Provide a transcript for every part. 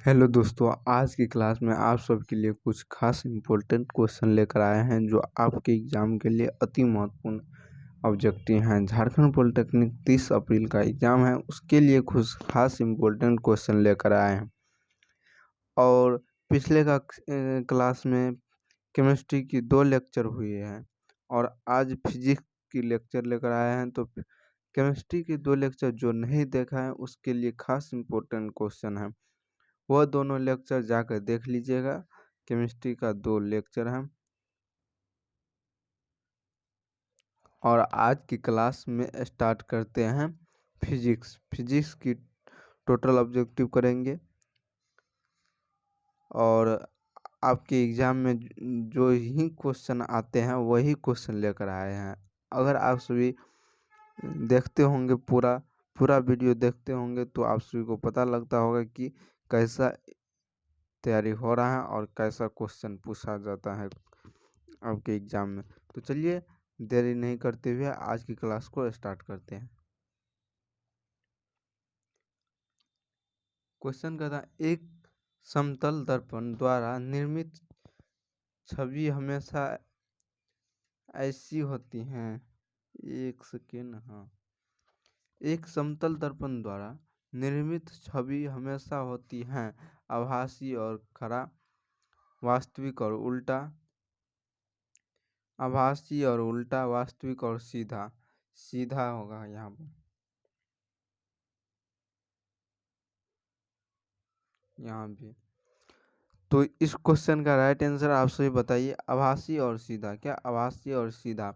Hello दोस्तों, आज की क्लास में आप सबके लिए कुछ खास इम्पोर्टेंट क्वेश्चन लेकर आए हैं जो आपके एग्ज़ाम के लिए अति महत्वपूर्ण ऑब्जेक्टिव हैं। झारखंड पॉलिटेक्निक 30 अप्रैल का एग्ज़ाम है, उसके लिए कुछ खास इम्पोर्टेंट क्वेश्चन लेकर आए हैं। और पिछले क्लास में केमिस्ट्री की 2 लेक्चर हुए हैं और आज फिजिक्स की लेक्चर लेकर आए हैं। तो केमिस्ट्री की 2 लेक्चर जो नहीं देखा है उसके लिए खास इम्पोर्टेंट क्वेश्चन है, वह दोनों लेक्चर जाकर देख लीजिएगा। केमिस्ट्री का 2 लेक्चर है। और आज की क्लास में स्टार्ट करते हैं फिजिक्स की टोटल ऑब्जेक्टिव करेंगे। और आपके एग्ज़ाम में जो ही क्वेश्चन आते हैं वही क्वेश्चन लेकर आए हैं। अगर आप सभी देखते होंगे, पूरा वीडियो देखते होंगे तो आप सभी को पता लगता होगा कि कैसा तैयारी हो रहा है और कैसा क्वेश्चन पूछा जाता है आपके एग्ज़ाम में। तो चलिए देरी नहीं करते हुए आज की क्लास को स्टार्ट करते हैं। क्वेश्चन का था, एक समतल दर्पण द्वारा निर्मित छवि हमेशा ऐसी होती हैं। एक सेकेंड। हाँ, एक समतल दर्पण द्वारा निर्मित छवि हमेशा होती हैं आभासी और खरा, वास्तविक और उल्टा, आभासी और उल्टा, वास्तविक और सीधा। सीधा होगा यहाँ पर, यहाँ भी। तो इस क्वेश्चन का राइट आंसर आप सभी बताइए, आभासी और सीधा। क्या आभासी और सीधा?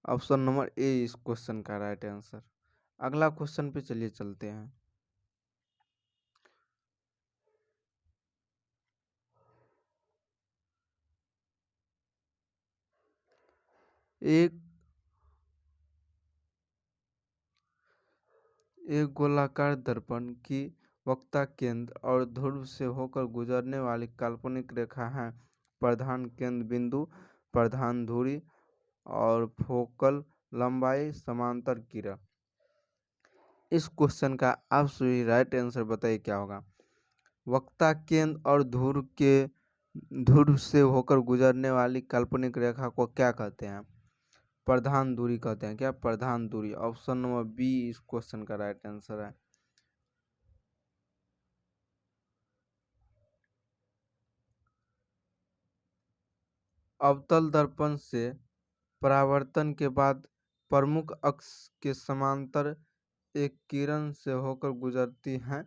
ऑप्शन नंबर ए इस क्वेश्चन का राइट आंसर। अगला क्वेश्चन पे चलिए चलते हैं। एक एक गोलाकार दर्पण की वक्ता केंद्र और ध्रुव से होकर गुजरने वाली काल्पनिक रेखा है प्रधान केंद्र बिंदु, प्रधान धुरी और फोकल लंबाई समांतर किरण। इस क्वेश्चन का आप सभी राइट आंसर बताइए क्या होगा। वक्ता केंद्र और ध्रुव से होकर गुजरने वाली काल्पनिक रेखा को क्या कहते हैं? प्रधान दूरी कहते हैं। क्या प्रधान दूरी? ऑप्शन नंबर बी इस क्वेश्चन का राइट आंसर है। अवतल दर्पण से परावर्तन के बाद प्रमुख अक्ष के समांतर एक किरण से होकर गुजरती हैं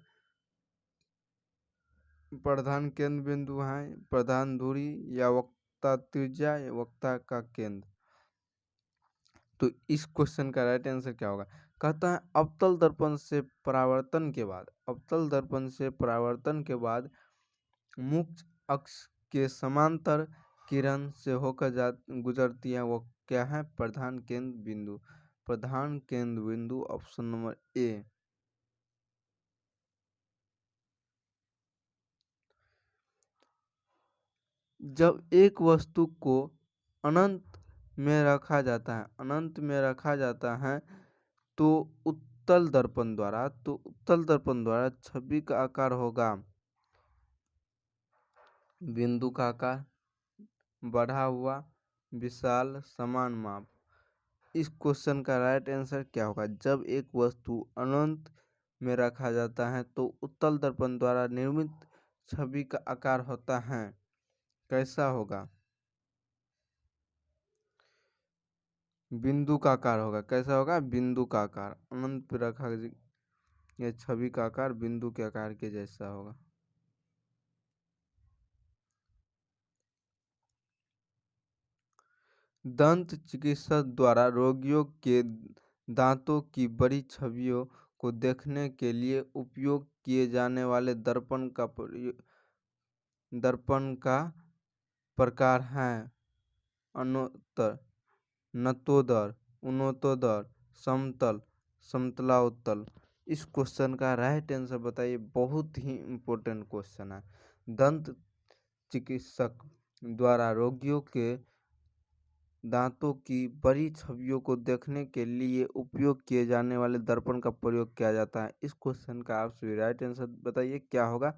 प्रधान केंद्र बिंदु है, प्रधान धुरी या वक्ता त्रिज्या या वक्ता का केंद्र। तो इस क्वेश्चन का राइट आंसर क्या होगा? कहता है अवतल दर्पण से परावर्तन के बाद, अवतल दर्पण से परावर्तन के बाद मुख्य अक्ष के समांतर किरण से होकर गुजरती है, वो क्या है? प्रधान केंद्र बिंदु। प्रधान केंद्र बिंदु ऑप्शन नंबर ए। जब एक वस्तु को अनंत में रखा जाता है, अनंत में रखा जाता है तो उत्तल दर्पण द्वारा छवि का आकार होगा बिंदु का आकार, बढ़ा हुआ, विशाल, समान माप। इस क्वेश्चन का राइट आंसर क्या होगा? जब एक वस्तु अनंत में रखा जाता है तो उत्तल दर्पण द्वारा निर्मित छवि का आकार होता है, कैसा होगा? बिंदु का आकार होगा। कैसा होगा? बिंदु का आकार। अनंत पे रखा यह छवि का आकार बिंदु के आकार के जैसा होगा। दंत चिकित्सक द्वारा रोगियों के दांतों की बड़ी छवियों को देखने के लिए उपयोग किए जाने वाले दर्पण का प्रकार है अनोत्तर, नतोदर, उन्नतोदर, समतल, समतलाउत्तल। इस क्वेश्चन का राइट आंसर बताइए। बहुत ही इम्पोर्टेंट क्वेश्चन है। दंत चिकित्सक द्वारा रोगियों के दांतों की बड़ी छवियों को देखने के लिए उपयोग किए जाने वाले दर्पण का प्रयोग किया जाता है। इस क्वेश्चन का आप सभी राइट आंसर बताइए क्या होगा?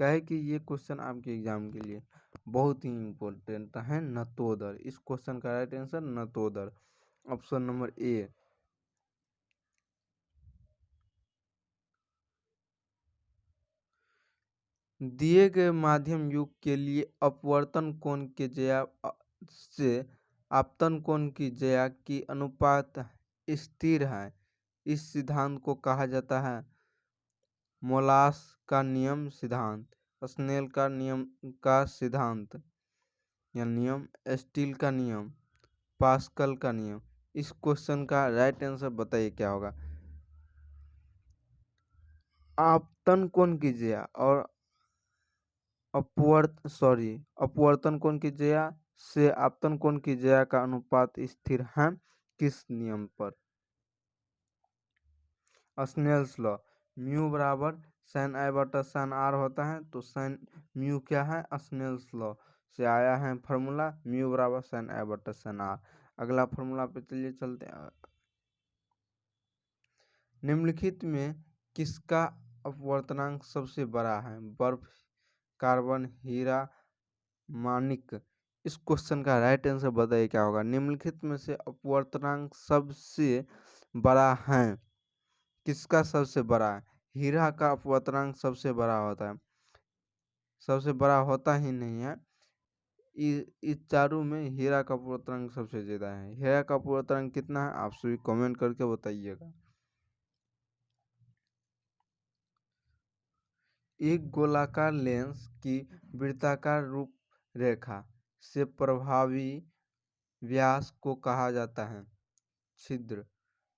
क्या है कि ये क्वेश्चन आपके एग्जाम के लिए बहुत ही इम्पोर्टेंट है। नतोदर, इस क्वेश्चन का राइट आंसर नतोदर, ऑप्शन नंबर ए। दिए गए माध्यम युग के लिए अपवर्तन कोण के ज्या से आपतन कोण की ज्या की अनुपात स्थिर है। इस सिद्धांत को कहा जाता है मोलास का नियम सिद्धांत, स्नेल का नियम का सिद्धांत या नियम, स्टील का नियम, पास्कल का नियम। इस क्वेश्चन का राइट आंसर बताइए क्या होगा। आपतन कोण की ज्या और अपवर्तन कोण की ज्या से आपतन कोण की ज्या का अनुपात स्थिर है किस नियम पर। स्नेल्स लॉ, म्यू बराबर साइन आई बटा साइन आर होता है, तो साइन म्यू क्या है, स्नेल्स लॉ से आया है फार्मूला, म्यू बराबर साइन आई बटा साइन आर। अगला फार्मूला पे चलिए चलते हैं। निम्नलिखित में किसका अपवर्तनांक सबसे बड़ा है, बर्फ, कार्बन, हीरा, मानिक। इस क्वेश्चन का राइट आंसर बताइए क्या होगा। निम्नलिखित में से अपवर्तनांक सबसे बड़ा है, किसका सबसे बड़ा है। हीरा का अपवर्तनांक सबसे बड़ा होता है, सबसे बड़ा होता ही नहीं है। इस चारों में हीरा का अपवर्तनांक सबसे ज्यादा है। हीरा का अपवर्तनांक कितना है, आप सभी कमेंट करके बताइएगा। एक गोलाकार लेंस की वृत्ताकार रूपरेखा से प्रभावी व्यास को कहा जाता है छिद्र,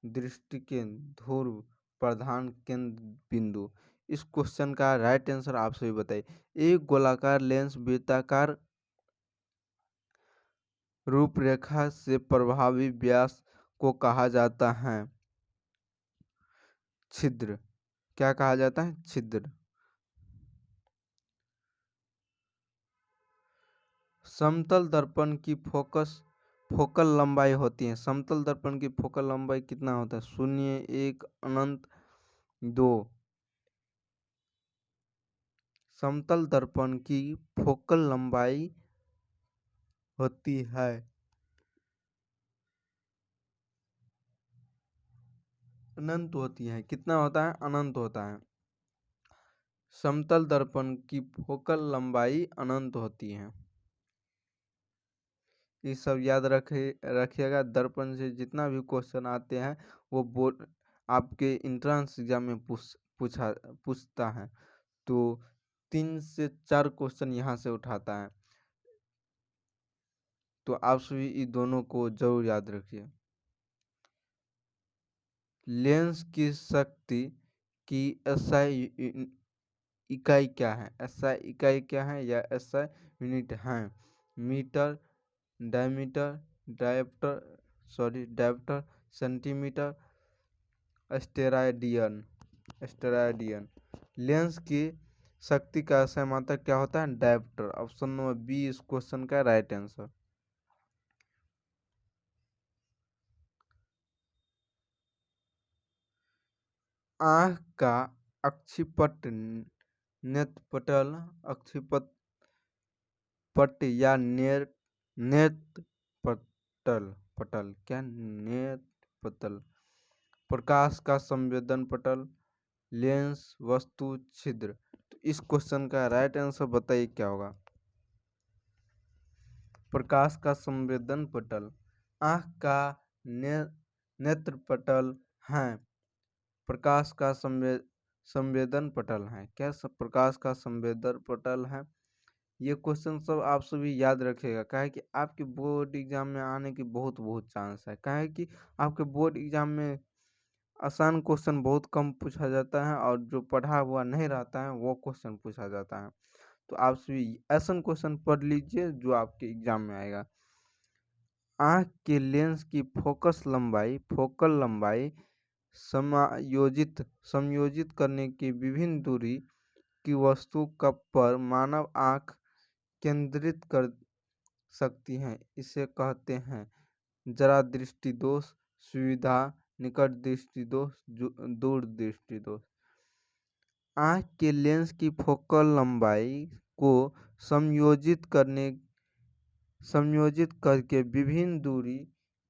दृष्टि केंद्र, ध्रुव, प्रधान केंद्र बिंदु। इस क्वेश्चन का राइट आंसर आप सभी बताइए। एक गोलाकार लेंस वृत्ताकार रूपरेखा से प्रभावी व्यास को कहा जाता है छिद्र। क्या कहा जाता है, छिद्र। समतल दर्पण की फोकल लंबाई होती है। समतल दर्पण की फोकल लंबाई कितना होता है, 0, 1, अनंत, 2। समतल दर्पण की फोकल लंबाई होती है अनंत होती है। कितना होता है, अनंत होता है। समतल दर्पण की फोकल लंबाई अनंत होती है। ये सब याद रखिएगा। दर्पण से जितना भी क्वेश्चन आते हैं वो बोर्ड आपके इंट्रांस एग्जाम में पूछता है, तो 3 से 4 क्वेश्चन यहाँ से उठाता है, तो आप सभी इन दोनों को जरूर याद रखिए। लेंस की शक्ति की एसआई इकाई क्या है, एसआई इकाई क्या है या एसआई यूनिट है। Metre, diameter, dioptre, centimetre, steradian. लेंस की शक्ति का एसआई मात्रक क्या होता है, डायप्टर। ऑप्शन नंबर बी इस क्वेश्चन का राइट आंसर। आँख का अक्षिपट नेत्रपटल, अक्षिपट या नेत्रपटल, प्रकाश का संवेदन पटल, लेंस, वस्तु, छिद्र। तो इस क्वेश्चन का राइट आंसर बताइए क्या होगा। प्रकाश का संवेदन पटल। आँख का नेत्रपटल है, प्रकाश का संवेदन पटल है। क्या सब प्रकाश का संवेदन पटल है। ये क्वेश्चन सब आप सभी याद रखिएगा, काहे कि आपके बोर्ड एग्जाम में आने की बहुत बहुत चांस है। काहे कि आपके बोर्ड एग्जाम में आसान क्वेश्चन बहुत कम पूछा जाता है और जो पढ़ा हुआ नहीं रहता है वो क्वेश्चन पूछा जाता है। तो आप सभी ऐसा क्वेश्चन पढ़ लीजिए जो आपके एग्जाम में आएगा। आँख के लेंस की फोकल लंबाई समायोजित करने की विभिन्न दूरी की वस्तु पर मानव आँख केंद्रित कर सकती हैं। इसे कहते हैं जरा दृष्टि दोष, सुविधा, निकट दृष्टि दोष, दूर दृष्टि दोष। आँख के लेंस की फोकल लंबाई को समायोजित करके विभिन्न दूरी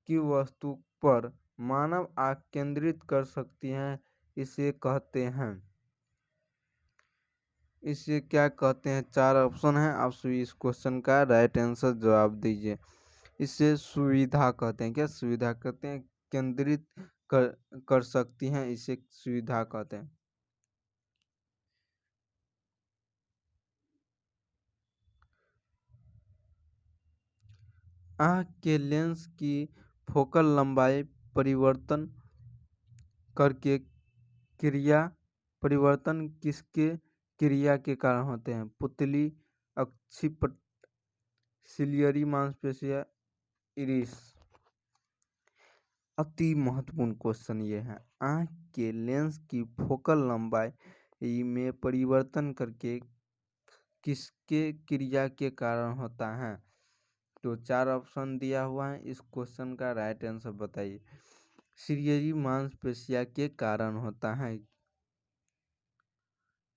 की वस्तु पर मानव आँख केंद्रित कर सकती है। इसे क्या कहते हैं? 4 ऑप्शन है, आप सभी इस क्वेश्चन का राइट आंसर जवाब दीजिए। इसे सुविधा कहते हैं। क्या सुविधा कहते हैं? केंद्रित कर कर सकती हैं, इसे सुविधा कहते हैं। आँख के लेंस की फोकल लंबाई परिवर्तन करके परिवर्तन किसके क्रिया के कारण होते हैं? पुतली, अक्षिपट, सिलियरी मांसपेशियां, इरिस। अति महत्वपूर्ण क्वेश्चन ये है। आँख के लेंस की फोकल लंबाई में परिवर्तन करके किसके क्रिया के कारण होता है? तो 4 ऑप्शन दिया हुआ है, इस क्वेश्चन का राइट आंसर बताइए। सिलियरी मांसपेशिया के कारण होता है।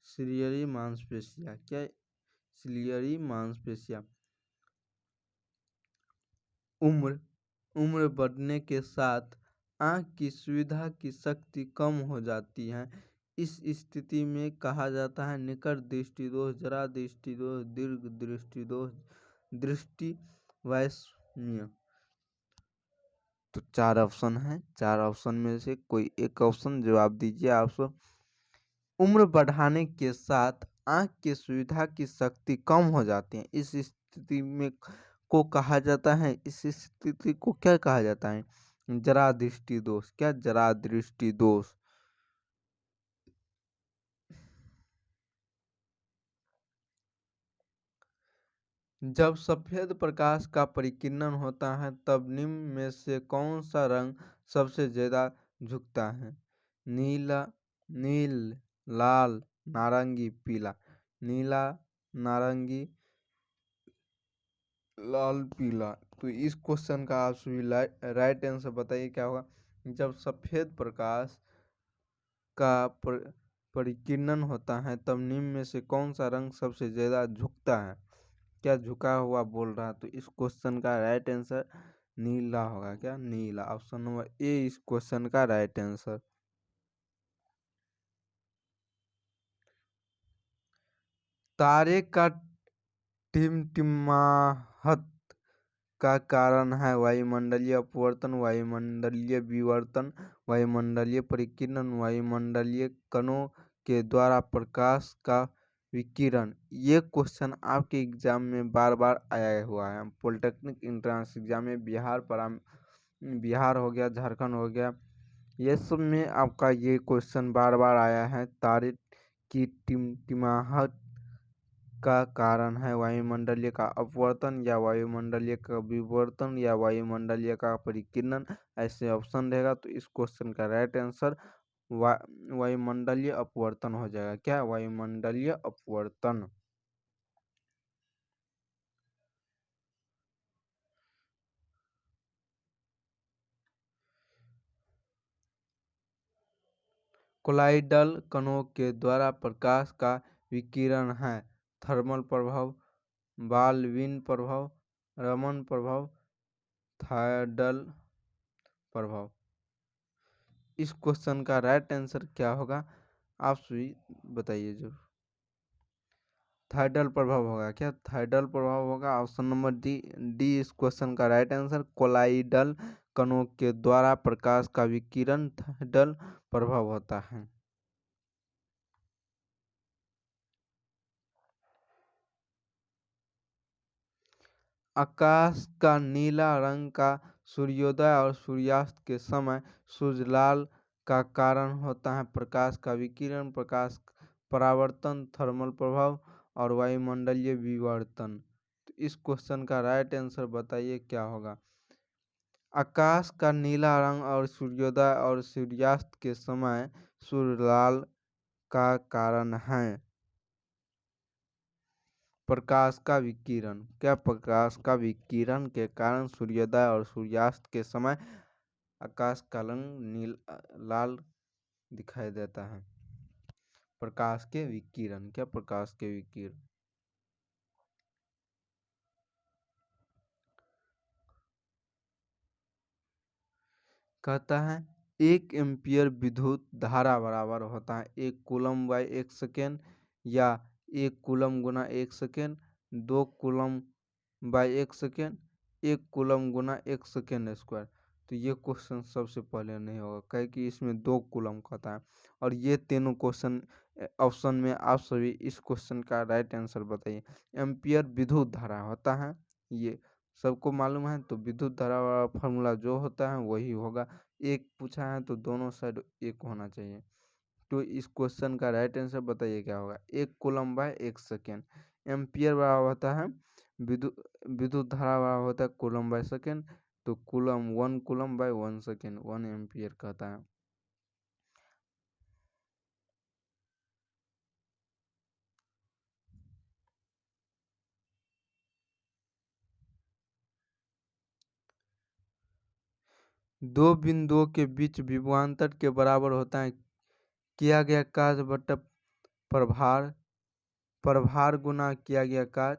सिलियरी मांसपेशिया क्या? सिलियरी मांसपेशिया उम्र बढ़ने के साथ आँख की सुविधा की शक्ति कम हो जाती है। इस स्थिति में कहा जाता है निकट दृष्टि दोष, जरा दृष्टि दोष, दीर्घ दृष्टि दोष, दृष्टि वैषम्य। तो 4 ऑप्शन है, 4 ऑप्शन में से कोई एक ऑप्शन जवाब दीजिए आप सब। उम्र बढ़ाने के साथ आँख की सुविधा की शक्ति कम हो जाती है। इस स्थिति में को कहा जाता है, इस स्थिति को क्या कहा जाता है? जरा दृष्टि दोष। क्या? जरा दृष्टि दोष। जब सफेद प्रकाश का परिकिरण होता है तब निम्न में से कौन सा रंग सबसे ज्यादा झुकता है? नील, लाल, नारंगी, पीला। नीला, नारंगी, लाल, पीला। तो इस क्वेश्चन का आप सभी राइट आंसर बताइए क्या होगा? जब सफेद प्रकाश का परिकिरण होता है तब निम्न में से कौन सा रंग सबसे ज्यादा झुकता है? क्या झुका हुआ बोल रहा है? तो इस क्वेश्चन का राइट आंसर नीला होगा। क्या? नीला। ऑप्शन नंबर ए इस क्वेश्चन का राइट आंसर। तारे का टिमटिमाहट का कारण है वायुमंडलीय अपवर्तन, वायुमंडलीय विवर्तन, वायुमंडलीय परिकिरण, वायुमंडलीय कणों के द्वारा प्रकाश का विकिरण। ये क्वेश्चन आपके एग्जाम में बार बार आया हुआ है। पॉलिटेक्निक एंट्रेंस एग्जाम में बिहार हो गया, झारखंड हो गया, ये सब में आपका ये क्वेश्चन बार बार आया है। तारे की टिमटिमाहट का कारण है वायुमंडलीय का अपवर्तन या वायुमंडलीय का विवर्तन या वायुमंडलीय का परिकिरण। ऐसे ऑप्शन रहेगा। तो इस क्वेश्चन का राइट आंसर वायुमंडलीय अपवर्तन हो जाएगा। क्या? वायुमंडलीय अपवर्तन। कोलाइडल कणों के द्वारा प्रकाश का विकिरण है थर्मल प्रभाव, बालविन प्रभाव, रमन प्रभाव, थायडल प्रभाव। इस क्वेश्चन का राइट आंसर क्या होगा? आप सभी बताइए जरूर। थायडल प्रभाव होगा। क्या? थायडल प्रभाव होगा। ऑप्शन नंबर डी इस क्वेश्चन का राइट आंसर। कोलाइडल कणों के द्वारा प्रकाश का विकिरण थायडल प्रभाव होता है। आकाश का नीला रंग का सूर्योदय और सूर्यास्त के समय सूर्यलाल का कारण होता है प्रकाश का विकिरण, प्रकाश परावर्तन, थर्मल प्रभाव और वायुमंडलीय विवर्तन। तो इस क्वेश्चन का राइट आंसर बताइए क्या होगा? आकाश का नीला रंग और सूर्योदय और सूर्यास्त के समय सूर्यलाल का कारण है प्रकाश का विकिरण। क्या? प्रकाश का विकिरण के कारण सूर्योदय और सूर्यास्त के समय आकाश का रंग लाल दिखाई देता है। प्रकाश के विकिरण। क्या? प्रकाश के विकिरण। कहता है 1 एम्पियर विद्युत धारा बराबर होता है 1 कूलम/1 सेकेंड, या 1 coulomb × 1 second, 2 coulomb second, 1 coulomb × 1 second square. तो ये क्वेश्चन सबसे पहले नहीं होगा, कहे कि इसमें 2 कूलम कहता है। और ये तीनों क्वेश्चन ऑप्शन में आप सभी इस क्वेश्चन का राइट आंसर बताइए। एम्पियर विद्युत धारा होता है, ये सबको मालूम है। तो विद्युत धारा वाला फार्मूला जो होता है वही होगा। एक पूछा है तो दोनों साइड एक होना चाहिए। तो इस क्वेश्चन का राइट आंसर बताइए क्या होगा। 1 कूलम/1 सेकेंड। एम्पियर बराबर होता है विद्युत विद्युत धारा बराबर होता है कूलम/सेकेंड। तो कूलम 1 कूलम/1 सेकेंड 1 एम्पियर कहता है। दो बिंदुओं के बीच विभवांतर के बराबर होता है किया गया कार्य बटा प्रभार, प्रभार गुना किया गया कार्य,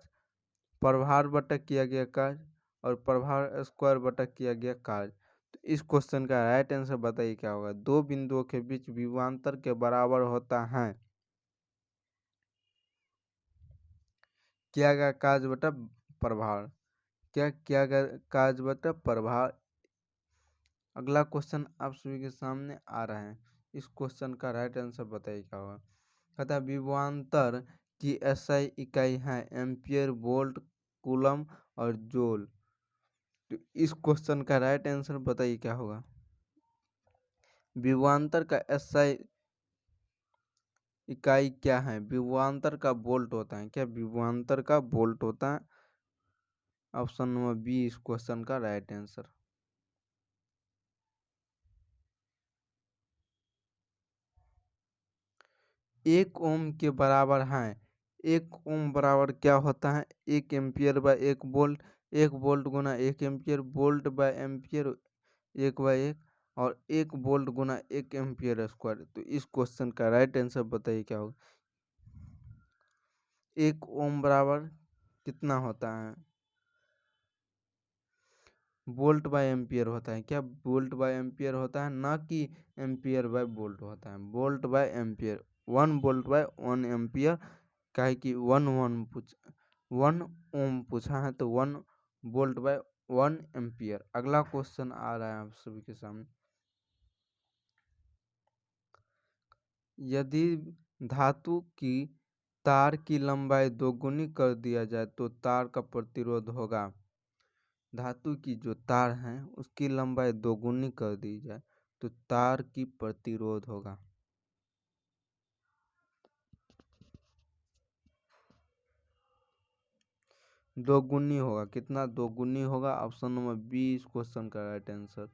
प्रभार बटा किया गया कार्य, और प्रभार स्क्वायर बटा किया गया कार्य। तो इस क्वेश्चन का राइट आंसर बताइए क्या होगा। दो बिंदुओं के बीच विभवांतर के बराबर होता है किया गया कार्य बटा प्रभार। क्या किया गया कार्य बटा प्रभार। अगला क्वेश्चन आप सभी के सामने आ रहा है। इस क्वेश्चन का राइट आंसर बताइए क्या होगा। कहता है विभवांतर की एसआई इकाई है एम्पियर, वोल्ट, कूलम और जूल। तो इस क्वेश्चन का राइट आंसर बताइए क्या होगा। विभवांतर का एसआई इकाई क्या है। विभवांतर का वोल्ट होता है। क्या? विभवांतर का वोल्ट होता है। ऑप्शन नंबर बी इस क्वेश्चन का राइट आंसर। 1 ओम के बराबर है। 1 ओम बराबर क्या होता है 1 एम्पियर/1 वोल्ट, 1 वोल्ट गुना 1 एम्पियर, वोल्ट बाय एम्पियर 1/1, और 1 वोल्ट गुना 1 एम्पियर स्क्वायर। तो इस क्वेश्चन का राइट आंसर बताइए क्या होगा। 1 ओम बराबर कितना होता है। वोल्ट बाय एम्पियर होता है। क्या? वोल्ट बाय एम्पियर होता है, ना कि एम्पियर/वोल्ट होता है। Volt by ampere 1 volt ampere. काहे कि 1 ओम पूछा है तो 1 वोल्ट/1 एम्पियर। अगला क्वेश्चन आ रहा है आप सभी के सामने। यदि धातु की तार की लंबाई दोगुनी कर दिया जाए तो तार का प्रतिरोध होगा। धातु की जो तार है उसकी लंबाई दोगुनी कर दी जाए तो तार की प्रतिरोध होगा। दोगुनी होगा। कितना दोगुनी होगा। ऑप्शन नंबर बी इस क्वेश्चन का राइट आंसर।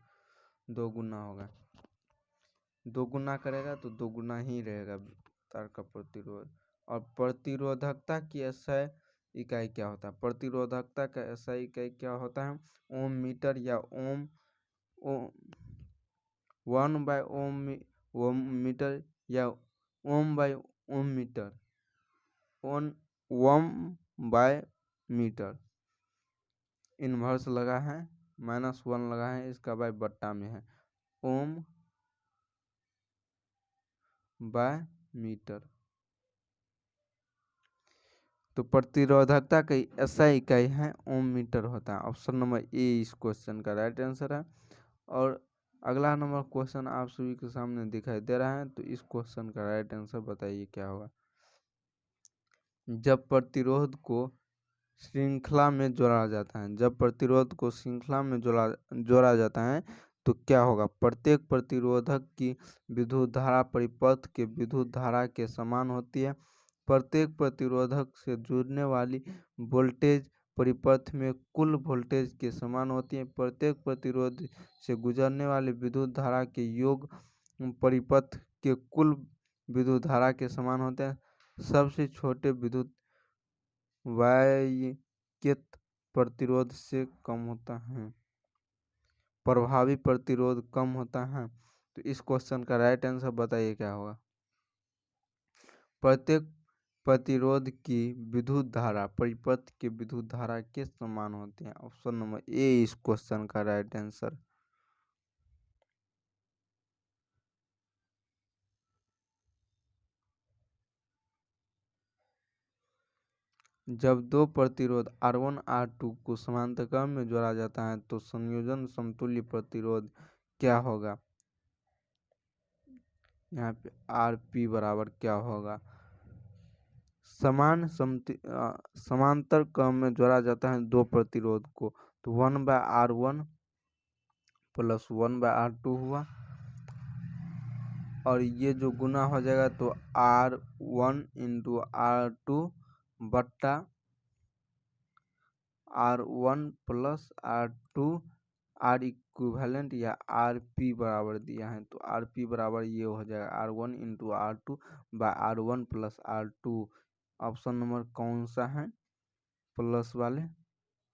दोगुना होगा। दोगुना करेगा तो दोगुना ही रहेगा तार का प्रतिरोध। और प्रतिरोधकता की एसआई इकाई क्या होता है। प्रतिरोधकता का एसआई इकाई क्या होता है। ओम मीटर या ओम 1/ओम मीटर या ओम/ओम मीटर, ओम/मीटर। इन्वर्स लगा है, -1 लगा है, इसका बाय बट्टा में है। ओम/मीटर। तो प्रतिरोधकता की एसआई इकाई है ओम मीटर होता है। ऑप्शन नंबर ए इस क्वेश्चन का राइट आंसर है। और अगला नंबर क्वेश्चन आप सभी के सामने दिखाई दे रहा है। तो इस क्वेश्चन का राइट आंसर बताइए क्या होगा। जब प्रतिरोध को श्रृंखला में जोड़ा जाता है, जब प्रतिरोध को श्रृंखला में जोड़ा जाता है तो क्या होगा। प्रत्येक प्रतिरोधक की विद्युत धारा परिपथ के विद्युत धारा के समान होती है। प्रत्येक प्रतिरोधक से जुड़ने वाली वोल्टेज परिपथ में कुल वोल्टेज के समान होती है। प्रत्येक प्रतिरोध से गुजरने वाली विद्युत धारा के योग परिपथ के कुल विद्युत धारा के समान होते हैं। सबसे छोटे विद्युत वैयक्तिक प्रतिरोध से कम होता है। प्रभावी प्रतिरोध कम होता है। तो इस क्वेश्चन का राइट आंसर बताइए क्या होगा। प्रत्येक प्रतिरोध की विद्युत धारा परिपथ की विद्युत धारा के समान होती है। ऑप्शन नंबर ए इस क्वेश्चन का राइट आंसर। जब दो प्रतिरोध R1 R2 को समांतर क्रम में जोड़ा जाता है तो संयोजन समतुल्य प्रतिरोध क्या होगा। यहाँ पे Rp बराबर क्या होगा। समांतर क्रम में जोड़ा जाता है दो प्रतिरोध को तो 1/R1 प्लस 1/R2 हुआ और ये जो गुना हो जाएगा तो R1 इंटू R2 बट्टा R1 plus R2 R equivalent या Rp बराबर दिया है तो Rp बराबर ये हो जाएगा R1 into R2 by R1 plus R2। Option number कौन सा है प्लस वाले।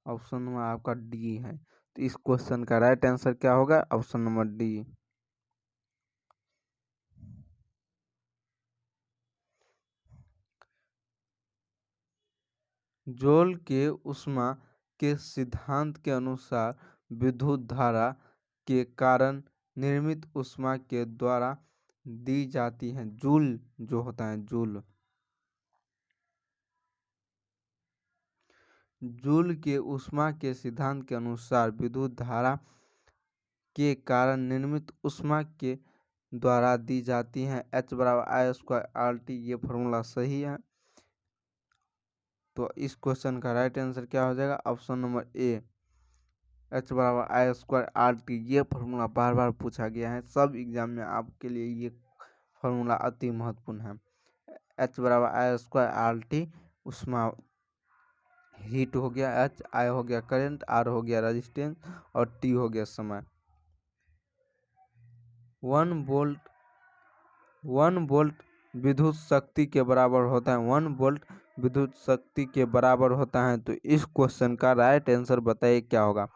ऑप्शन नंबर आपका डी है। तो इस क्वेश्चन का राइट आंसर क्या होगा ऑप्शन नंबर डी। जूल के ऊष्मा के सिद्धांत के अनुसार विद्युत धारा के कारण निर्मित ऊष्मा के द्वारा दी जाती है। जूल जो होता है जूल के ऊष्मा के सिद्धांत के अनुसार विद्युत धारा के कारण निर्मित ऊष्मा के द्वारा दी जाती है H बराबर I² RT। ये फॉर्मूला सही है। तो इस क्वेश्चन का राइट आंसर क्या हो जाएगा ऑप्शन नंबर ए H बराबर I² RT। ये फॉर्मूला बार बार पूछा गया है सब एग्जाम में आपके लिए ये फॉर्मूला अति महत्वपूर्ण है। H बराबर I² RT ऊष्मा हीट हो गया, H I हो गया करंट, R हो गया रेजिस्टेंस और T हो गया समय। 1 वोल्ट विद्युत शक्ति के बराबर होता है। 1 वोल्ट विद्युत शक्ति के बराबर होता है तो इस क्वेश्चन का राइट आंसर बताइए क्या होगा।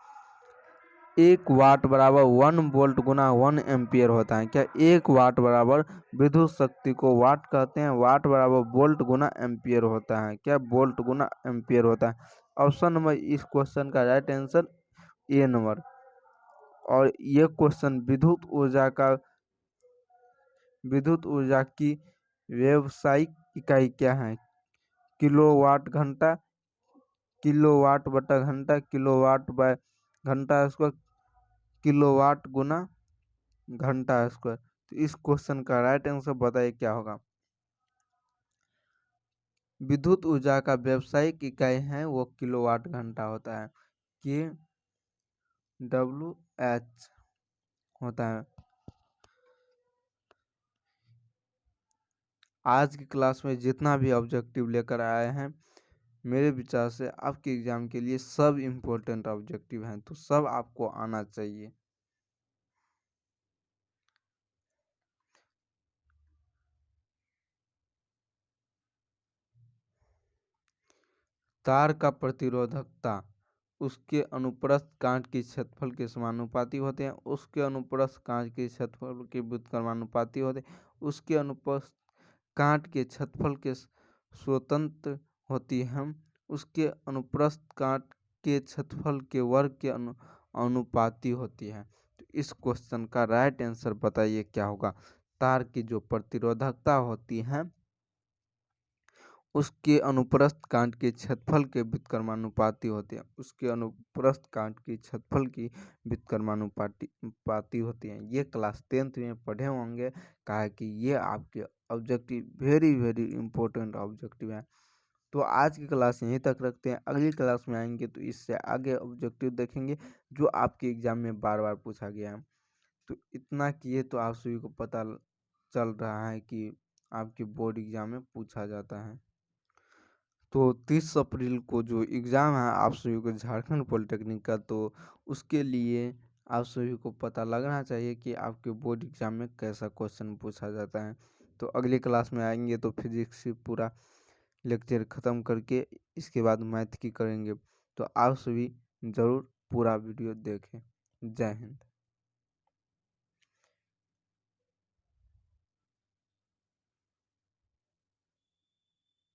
1 वाट बराबर 1 वोल्ट गुना 1 एम्पियर होता है। क्या 1 वाट बराबर विद्युत शक्ति को वाट कहते हैं। वाट बराबर वोल्ट गुना एम्पियर होता है। क्या वोल्ट गुना एम्पियर होता है। ऑप्शन नंबर इस क्वेश्चन का राइट आंसर ए नंबर। और ये क्वेश्चन विद्युत ऊर्जा की व्यावसायिक इकाई क्या है। किलोवाट घंटा, किलोवाट बटा घंटा, किलोवाट बाय घंटा स्क्वायर, किलोवाट गुना घंटा स्क्वायर। तो इस क्वेश्चन का राइट आंसर बताइए क्या होगा। विद्युत ऊर्जा का व्यावसायिक इकाई है वो किलोवाट घंटा होता है। KWH होता है। आज की क्लास में जितना भी ऑब्जेक्टिव लेकर आए हैं मेरे विचार से आपके एग्जाम के लिए सब इम्पोर्टेंट ऑब्जेक्टिव हैं तो सब आपको आना चाहिए। तार का प्रतिरोधकता उसके अनुप्रस्थ कांच के क्षेत्रफल के समानुपाती होते हैं। उसके अनुप्रस्थ कांच के क्षेत्रफल के व्युत्क्रमानुपाती होते हैं। उसके अनुप्रस्थ कांच के क्षेत्रफल के स्वतंत्र होती है। उसके अनुप्रस्थ कांच के क्षेत्रफल के वर्ग के अनुपाती होती है। तो इस क्वेश्चन का राइट आंसर बताइए क्या होगा। तार की जो प्रतिरोधकता होती है उसके अनुप्रस्थ कांच के क्षेत्रफल के व्युत्क्रमानुपाती होते हैं। उसके अनुप्रस्थ कांच के क्षेत्रफल की व्युत्क्रमानुपाती होती हैं। ये क्लास 10th में पढ़े होंगे कहा कि ये आपके objective very very important objective हैं। तो आज की क्लास यहीं तक रखते हैं। अगली क्लास में आएंगे तो इससे आगे ऑब्जेक्टिव देखेंगे जो आपके एग्जाम में बार बार पूछा गया है। तो इतना किए तो आप सभी को पता चल रहा है कि आपके बोर्ड एग्जाम में पूछा जाता है। तो 30 अप्रैल को जो एग्ज़ाम है आप सभी को झारखंड पॉलिटेक्निक का तो उसके लिए आप सभी को पता लगना चाहिए कि आपके बोर्ड एग्ज़ाम में कैसा क्वेश्चन पूछा जाता है। तो अगली क्लास में आएंगे तो फिजिक्स से पूरा लेक्चर ख़त्म करके इसके बाद मैथ की करेंगे। तो आप सभी ज़रूर पूरा वीडियो देखें। जय हिंद।